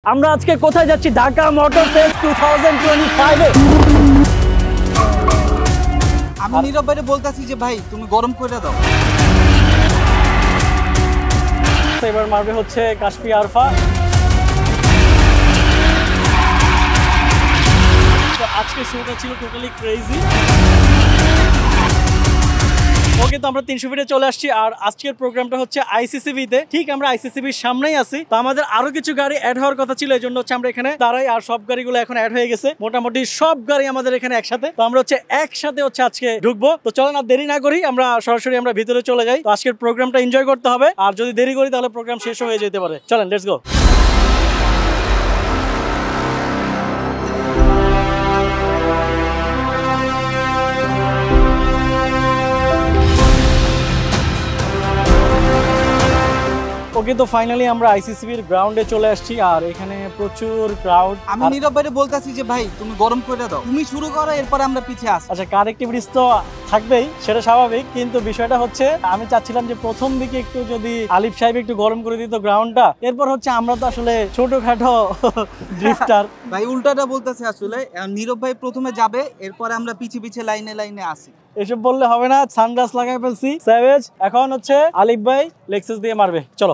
আমরা আজকে কোথায় যাচ্ছি? ঢাকা মোটর ফেস্ট 2025 এ। আমি নীরব ভাইরে বলতাছি যে ভাই তুমি গরম করে দাও। এবার মারবে হচ্ছে কাশফি আরফা। তো আজকে শোটা ছিল টোটালি ক্রেজি। ওকে, তো আমরা 300 ফিটে চলে আসছি আর আজকের প্রোগ্রামটা হচ্ছে আইসিসিবি তে। ঠিক আমরা আইসিসিবির সামনেই আছি। তো আমাদের আরো কিছু গাড়ি অ্যাড হওয়ার কথা ছিল, এই জন্য হচ্ছে আমরা এখানে দাঁড়াই। আর সব গাড়িগুলো এখন অ্যাড হয়ে গেছে, মোটামুটি সব গাড়ি আমাদের এখানে একসাথে। তো আমরা হচ্ছে একসাথে হচ্ছে আজকে ঢুকবো। তো চলেন আর দেরি না করি, আমরা সরাসরি ভিতরে চলে যাই। তো আজকের প্রোগ্রামটা এনজয় করতে হবে, আর যদি দেরি করি তাহলে প্রোগ্রাম শেষ হয়ে যেতে পারে। চলেন, লেটস গো। ওকে, তো ফাইনালি আমরা আইসিসিবির গ্রাউন্ডে চলে আসছি আর এখানে প্রচুর ক্রাউড। আমি নীরব ভাইরে বলতাছি যে ভাই তুমি গরম করে দাও, তুমি শুরু করো, এরপর আমরা পিছিয়ে আসি। আচ্ছা, কার অ্যাক্টিভিটিস তো থাকবেই, সেটা স্বাভাবিক, কিন্তু বিষয়টা হচ্ছে আমি চাচ্ছিলাম যে প্রথম দিকে একটু যদি আলিফ সাহেব একটু গরম করে দিত গ্রাউন্ডটা, এরপর হচ্ছে আমরা তো আসলে ছোটখাটো ড্রিফটার। ভাই উল্টাটা বলতেছে আসলে, নীরব ভাই প্রথমে যাবে, এরপর আমরা পিছিয়ে পিছিয়ে লাইনে লাইনে আসি। এসব বললে হবে না, সানগ্লাস লাগাই ফেলছি স্যাভেজ। এখন হচ্ছে আলিফ ভাই লেক্সাস দিয়ে মারবে, চলো।